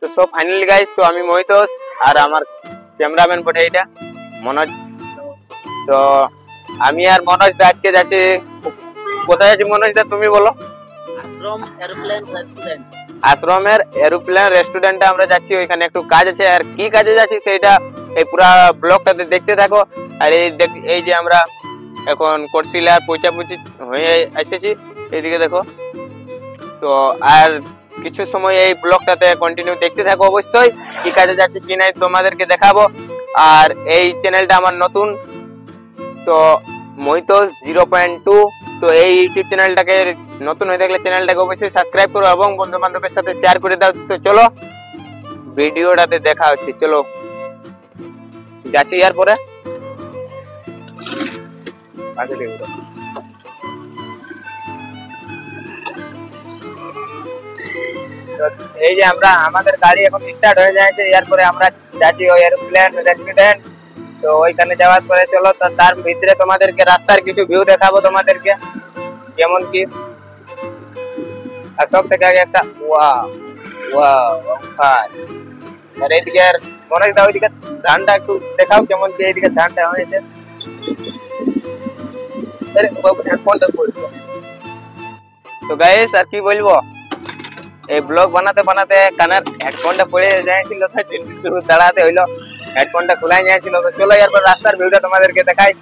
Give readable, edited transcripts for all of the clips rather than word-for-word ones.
তো সব finally guys, তো আমি মহিতোষ আর আমার ক্যামেরাম্যান বটে এটা মনোজ। তো আমি আর মনোজ দা আজকে যাচ্ছি, কোথায় যাচ্ছি মনোজ দা তুমি বলো? আশ্রমের এরোপ্লেন রেস্টুরেন্টে আমরা যাচ্ছি, ওইখানে একটু কাজ আছে। আর কি কাজে যাচ্ছি সেটা এই পুরা ব্লগটাতে দেখতে থাকো। আর এই যে আমরা এখন কোটশিলার পৌঁছাপুছি হয়ে এসেছি, এইদিকে দেখো। তো আর কিছু সময় এই ব্লগটাতে কন্টিনিউ দেখতে থাকো অবশ্যই, কি কাজে যাচ্ছি কি নাই তোমাদেরকে দেখাবো। আর এই চ্যানেলটা আমার নতুন, তো মহিতোষ 0.2। তো এই ইউটিউব চ্যানেলটাকে নতুন হয়ে থাকলে চ্যানেলটাকে অবশ্যই সাবস্ক্রাইব করো এবং বন্ধু বান্ধবের সাথে শেয়ার করে দাও। তো চলো ভিডিওটাতে দেখা হচ্ছে, চলো যাচ্ছি। এর পরে এই যে আমরা আমাদের গাড়ি এখন স্টার্ট হয়ে যাচ্ছে, এরপরে আমরা যাচ্ছি ওই এরোপ্লেন রেস্টুরেন্ট। তো ওইখানে যাওয়ার পরে চলো তার ভিতরে তোমাদেরকে রাস্তার কিছু ভিউ দেখাবো তোমাদেরকে, যেমন কি আর সব থেকে আগে একটা আর এইদিকে মনে হয় ওইদিকে ধানটা একটু দেখাও, কেমন কি এইদিকে ধানটা হয়েছে। তো গাইস আর কি বলবো, এই ব্লগ বানাতে বানাতে কানের হেডফোনটা পড়ে যাচ্ছিল, দাঁড়াতে হইলো, হেডফোনটা খোলাই যাচ্ছিল। তো চলো এরপর রাস্তার ভিউটা তোমাদেরকে দেখাই।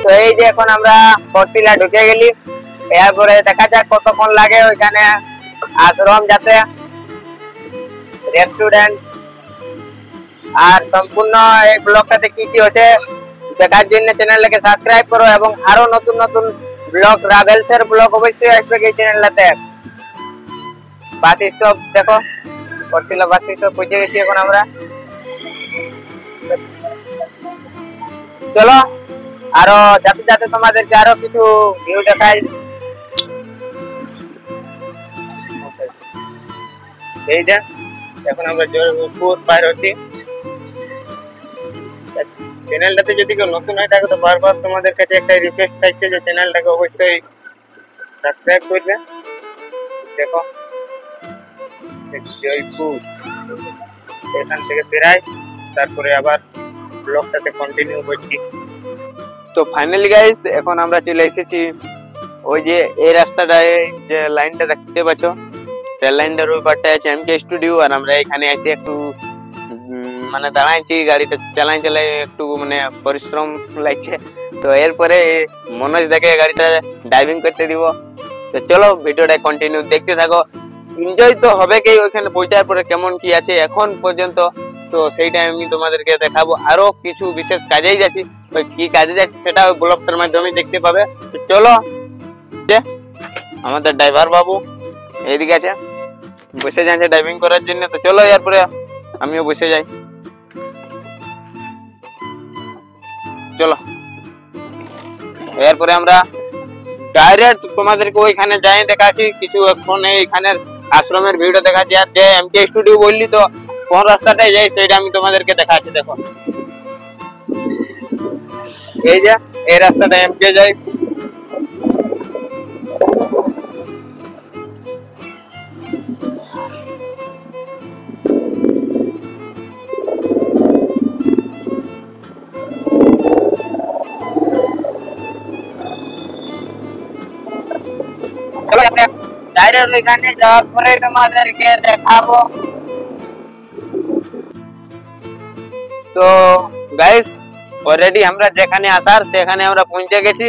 তো এই যে এখন আমরা কোটশিলা ঢুকে গেলি, এরপরে দেখা যাক কতক্ষণ লাগে ওইখানে আশ্রম যাতে রেস্টুরেন্ট। আর সম্পূর্ণ এই ব্লগটাতে কি কি হচ্ছে দেখার জন্য চ্যানেলটাকে সাবস্ক্রাইব করো এবং আরো নতুন নতুন ব্লগ ট্রাভেলস এর ব্লগ অবশ্যই আসবে এই চ্যানেলটাতে। বাস স্টপ দেখো, কোটশিলা বাস স্টপ পৌঁছে গেছি এখন আমরা। চলো আরো যাতে যাতে তোমাদেরকে আরো কিছু ভিউ দেখাই। এই যে এখন আমরা জয়পুর পার হচ্ছি। চ্যানেলটাতে যদি কেউ নতুন হয়ে থাকে তো বারবার তোমাদের কাছে একটা রিকোয়েস্ট থাকছে যে চ্যানেলটাকে অবশ্যই সাবস্ক্রাইব করবে। দেখো জয়পুর, এখান থেকে বেরাই, তারপরে আবার ব্লগটাতে কন্টিনিউ করছি। তো ফাইনালি গাইস এখন আমরা চলে এসেছি ওই যে এই রাস্তাটায় যে লাইনটা দেখতে পাচ্ছ, রেল লাইনটার ওই পারটায় আছে এমকে স্টুডিও। আর আমরা এখানে এসে একটু মানে দাঁড়াইছি, গাড়িটা চালাই একটু মানে পরিশ্রম লাগছে। তো এরপরে মনোজ দেখে গাড়িটা ড্রাইভিং করতে দিব। তো চলো ভিডিওটা কন্টিনিউ দেখতে থাকো, এনজয় তো হবে কি ওইখানে পৌঁছার পরে কেমন কি আছে এখন পর্যন্ত। তো সেইটা আমি তোমাদেরকে দেখাবো। আরো কিছু বিশেষ কাজেই যাচ্ছি, ওই কি কাজে যাচ্ছি সেটা ওই ব্লগটার মাধ্যমে দেখতে পাবে। তো চলো, আমাদের ড্রাইভার বাবু এইদিকে আছে, বসে যাচ্ছে ড্রাইভিং করার জন্য। তো চলো এরপরে আমিও বসে যাই, চলো। এরপরে আমরা ডাইরেক্ট তোমাদেরকে ওইখানে যাই দেখাচ্ছি কিছু। এখন এইখানের আশ্রমের ভিউটা দেখাচ্ছি। আর যে এমকে স্টুডিও বললি তো কোন রাস্তাটায় যাই সেটা আমি তোমাদেরকে দেখাচ্ছি। দেখো এই যে এই রাস্তাটা এমকে যাই। ডাইরেক্ট ওইখানে যাওয়ার পরে তোমাদেরকে দেখাবো। তো গাইস অলরেডি আমরা যেখানে আসার সেখানে আমরা পৌঁছে গেছি।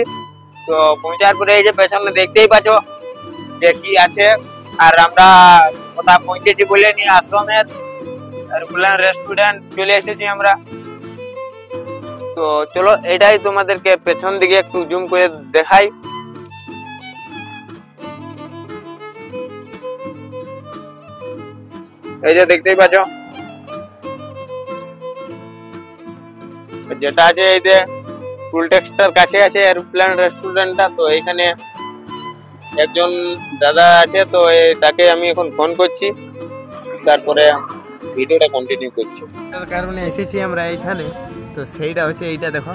তো পৌঁছার পরে এই যে পেছনে দেখতেই পাচ্ছ যে কি আছে। আর আমরা কোথাও পৌঁছেছি বলে নি, আশ্রমের এরোপ্লেন রেস্টুরেন্ট চলে এসেছি আমরা। তো চলো এটাই তোমাদেরকে পেছন দিকে একটু জুম করে দেখাই। এই যে দেখতেই পাচ্ছ যেটা আছে এই যে টুল ট্যাক্সটার কাছে আছে এরোপ্লেন রেস্টুরেন্টটা। তো এইখানে একজন দাদা আছে, তো তাকে আমি এখন ফোন করছি, তারপরে ভিডিওটা কন্টিনিউ করছি। তার কারণে এসেছি আমরা এইখানে, তো সেইটা হচ্ছে এইটা দেখো,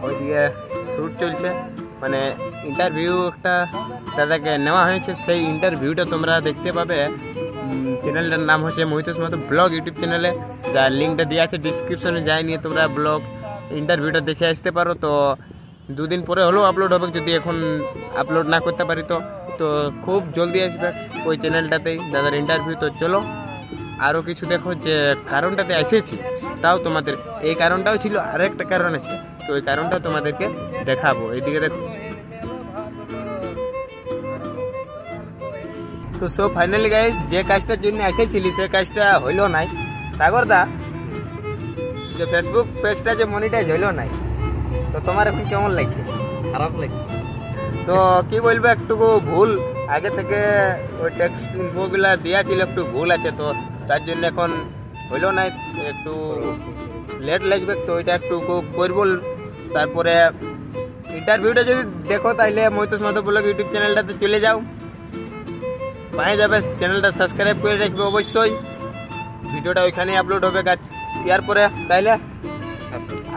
ওইদিকে শ্যুট চলছে, মানে ইন্টারভিউ একটা দাদাকে নেওয়া হয়েছে, সেই ইন্টারভিউটা তোমরা দেখতে পাবে। চ্যানেলটার নাম হচ্ছে মহিতোষ মাহাতো ব্লগ ইউটিউব চ্যানেলে, যার লিঙ্কটা দেওয়া আছে ডিসক্রিপশনে, যাই নিয়ে তোমরা ব্লগ ইন্টারভিউটা দেখে আসতে পারো। তো দুদিন পরে হলেও আপলোড হবে, যদি এখন আপলোড না করতে পারি তো তো খুব জলদি আসবে ওই চ্যানেলটাতেই দাদার ইন্টারভিউ। তো চলো আরও কিছু দেখো, যে কারণটাতে এসেছি তাও তোমাদের, এই কারণটাও ছিল, আরেকটা কারণ আছে, তো ওই কারণটা তোমাদেরকে দেখাবো। এইদিকে দেখো। তো সো ফাইনালি গাইস, যে কাজটার জন্য এসেছিলি সে কাজটা হইলো নাই। সাগরদা, যে ফেসবুক পেজটা যে মনিটাইজ হইলো নাই, তো তোমার এখন কেমন লাগছে? খারাপ লাগছে। তো কি বলবো, একটুকু ভুল আগে থেকে ওই টেক্সট ইনফোগুলা দেওয়া ছিল, একটু ভুল আছে, তো তার জন্য এখন হইলো নাই, একটু লেট লাগবে, তো ওইটা একটু করবো। তারপরে ইন্টারভিউটা যদি দেখো তাহলে মহিতোষ মাহাতো ব্লগ ইউটিউব চ্যানেলটাতে চলে যাও, পায়ে যাবে, চ্যানেলটা সাবস্ক্রাইব করে রাখবে অবশ্যই। ভিডিওটা ওইখানেই আপলোড হবে ইয়ার পরে, তাইলে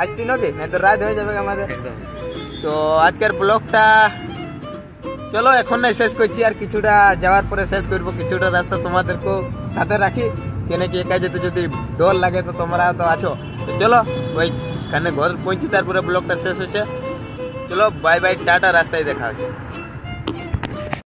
আসছি নাকি, না তো রাত হয়ে যাবে আমাদের। তো আজকের ব্লগটা চলো এখন নাই শেষ করছি, আর কিছুটা যাওয়ার পরে শেষ করবো, কিছুটা রাস্তা তোমাদেরকেও সাথে রাখি, কেন কি একা যেতে যদি ডর লাগে, তো তোমরা তো আছো। তো চলো ওইখানে ঘর পৌঁছি, তারপরে ব্লগটা শেষ হচ্ছে। চলো বাই বাই, টাটা, রাস্তায় দেখা হচ্ছে।